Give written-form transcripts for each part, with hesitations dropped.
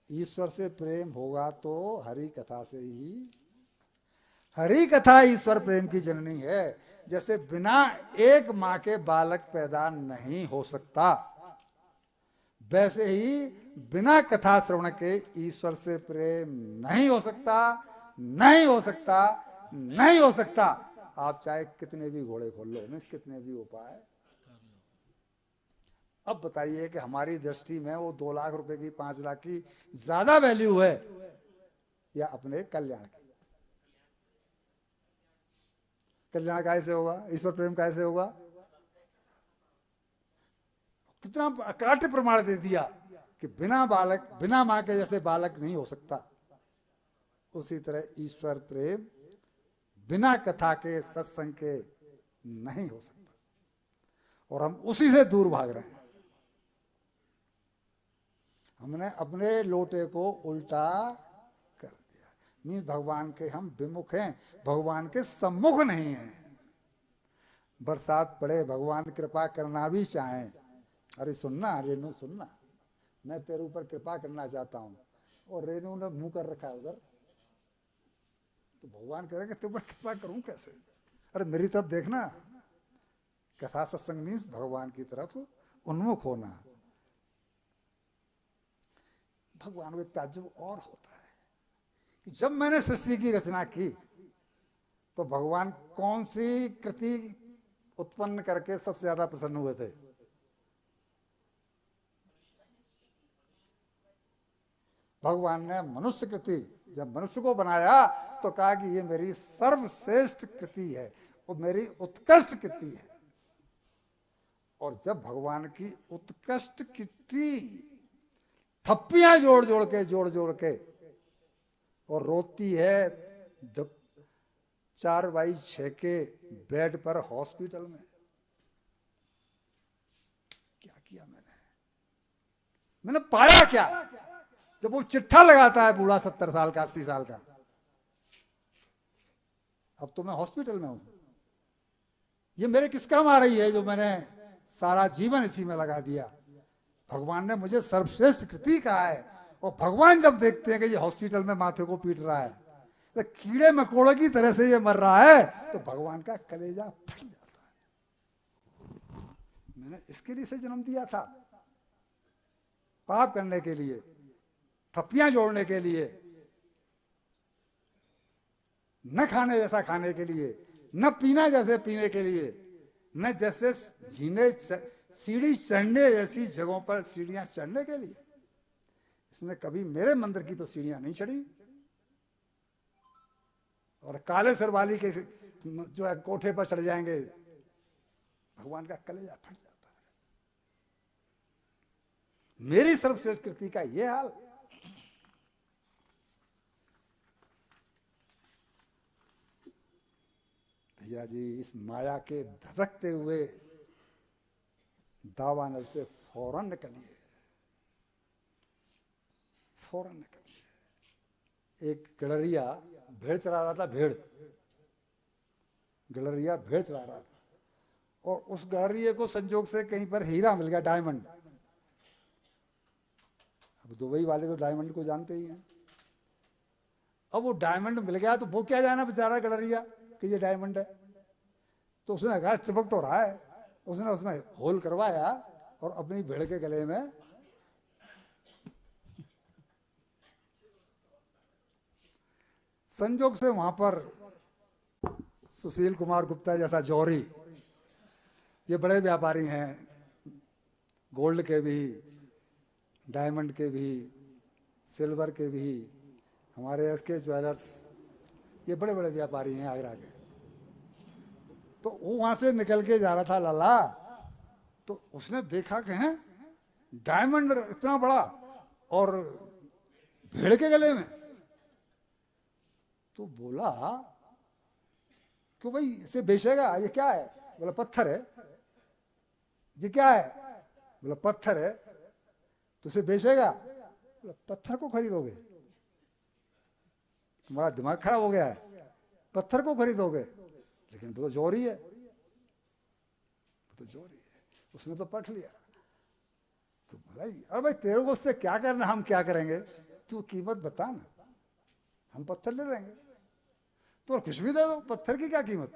ईश्वर से प्रेम होगा तो हरि कथा से ही। हरि कथा ईश्वर प्रेम की जननी है। जैसे बिना एक माँ के बालक पैदा नहीं हो सकता, वैसे ही बिना कथा श्रवण के ईश्वर से प्रेम नहीं हो सकता, नहीं हो सकता, नहीं हो सकता। आप चाहे कितने भी घोड़े खोल लो, मिस कितने भी उपाय। अब बताइए कि हमारी दृष्टि में वो 2 लाख रुपए की, 5 लाख की ज्यादा वैल्यू है या अपने कल्याण की? कल्याण कैसे होगा, ईश्वर प्रेम कैसे होगा? कितना काट प्रमाण दे दिया कि बिना बालक, बिना मां के जैसे बालक नहीं हो सकता, उसी तरह ईश्वर प्रेम बिना कथा के, सत्संग के नहीं हो सकता। और हम उसी से दूर भाग रहे हैं। हमने अपने लोटे को उल्टा कर दिया। मीन्स भगवान के हम विमुख हैं, भगवान के सम्मुख नहीं हैं। बरसात पड़े, भगवान कृपा करना भी चाहें, अरे सुनना रेनू सुनना, मैं तेरे ऊपर कृपा करना चाहता हूं, और रेनू ने मुंह कर रखा है उधर, तो भगवान कह रहे कि तुम पर कृपा करूं कैसे? अरे मेरी तरफ देखना। कथा सत्संग मीन्स भगवान की तरफ उन्मुख होना। भगवान को ताज्जुब और होता है कि जब मैंने सृष्टि की रचना की तो भगवान कौन सी कृति उत्पन्न करके सबसे ज्यादा प्रसन्न हुए थे? भगवान ने मनुष्य कृति, जब मनुष्य को बनाया तो कहा कि ये मेरी सर्वश्रेष्ठ कृति है, वो मेरी उत्कृष्ट कृति है। और जब भगवान की उत्कृष्ट कृति थप्पियां जोड़ जोड़ के और रोती है जब 4x6 के बेड पर हॉस्पिटल में, क्या किया मैंने पाया क्या? जब वो चिट्ठा लगाता है बूढ़ा 70 साल का, 80 साल का, अब तो मैं हॉस्पिटल में हूं, ये मेरे किस काम आ रही है जो मैंने सारा जीवन इसी में लगा दिया? भगवान ने मुझे सर्वश्रेष्ठ कृति कहा है, और भगवान जब देखते हैं कि ये हॉस्पिटल में माथे को पीट रहा है, तो कीड़े मकोड़ों की तरह से ये मर रहा है, तो भगवान का कलेजा फट जाता है। मैंने इसके लिए से जन्म दिया था, पाप करने के लिए, थप्पियां जोड़ने के लिए, न खाने जैसा खाने के लिए, न पीना जैसे पीने के लिए, न जैसे जीने सीढ़ी चढ़ने जैसी जगहों पर सीढ़ियां चढ़ने के लिए। इसने कभी मेरे मंदिर की तो सीढ़ियां नहीं चढ़ी। और काले सर वाली के जो है कोठे पर चढ़ जाएंगे, भगवान का कलेजा फट जाता है। मेरी सर्वश्रेष्ठ कृति का ये हाल। भैया जी, इस माया के धड़कते हुए दावानल से फौरन निकलिए, फौरन निकलिए। एक गडरिया भेड़ चढ़ा रहा था, गडरिया भेड़ चढ़ा रहा था, और उस गडरिये को संजोग से कहीं पर हीरा मिल गया, डायमंड। अब दुबई वाले तो डायमंड को जानते ही हैं। अब वो डायमंड मिल गया तो वो क्या जाना बेचारा गडरिया कि ये डायमंड है। तो उसने कहा चिपक तो रहा है, उसने उसमें होल करवाया और अपनी भेड़ के गले में संजोग से वहां पर सुशील कुमार गुप्ता जैसा जौहरी, ये बड़े व्यापारी हैं, गोल्ड के भी, डायमंड के भी, सिल्वर के भी, हमारे एसके ज्वेलर्स, ये बड़े बड़े व्यापारी हैं आगरा के। तो वो वहां से निकल के जा रहा था लाला, तो उसने देखा कि हैं डायमंड इतना बड़ा और भेड़ के गले में। तो बोला क्यों भाई इसे बेचेगा, ये क्या है? बोला पत्थर है। ये क्या है? बोला पत्थर है। तो इसे बेचेगा? बोला पत्थर को खरीदोगे? तुम्हारा दिमाग खराब हो गया है, पत्थर को खरीदोगे? लेकिन वो तो जोरी है, वो तो जोरी है, उसने तो पट लिया। तो बोला अरे भाई तेरे को उससे क्या करना, हम क्या करेंगे? तू कीमत बता ना, हम पत्थर ले लेंगे। तो कुछ भी दे दो, पत्थर की क्या कीमत,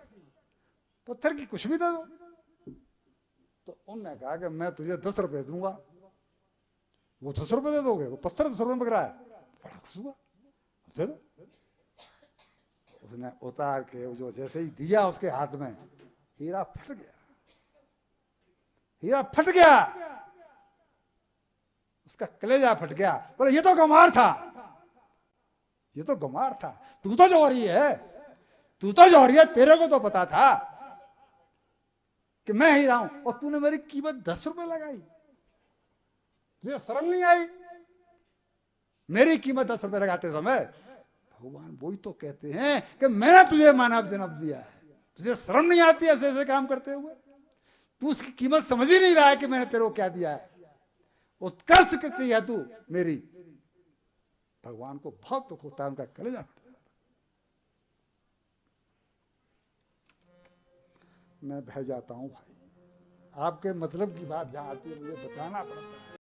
पत्थर की कुछ भी दे दो। तो उनने कहा कि मैं तुझे 10 रुपए दूंगा। वो 10 रुपए दे दोगे? वो पत्थर 10 रुपए में बिक रहा है। बड़ा खुश हुआ, दे दो। उसने उतार के जो जैसे ही दिया उसके हाथ में, हीरा फट गया, हीरा फट गया, उसका कलेजा फट गया। बोले ये तो गमार था, ये तो गमार था, तू तो जौहरी है, तू तो जौहरी है, तेरे को तो पता था कि मैं हीरा हूं, और तूने मेरी कीमत 10 रुपए लगाई, तुझे शर्म नहीं आई? मेरी कीमत 10 रुपए लगाते समय भगवान वही तो कहते हैं कि मैंने तुझे मानव जन्म दिया है, तुझे शर्म नहीं आती ऐसे ऐसे काम करते हुए? तू उसकी कीमत समझ ही नहीं रहा है कि मैंने तेरे को क्या दिया है, उत्कर्ष करती है तू मेरी। भगवान को बहुत दुख होता है, उनका कलेजा फट जाता है। मैं बह जाता हूं भाई, आपके मतलब की बात जहां आती है मुझे बताना पड़ता है।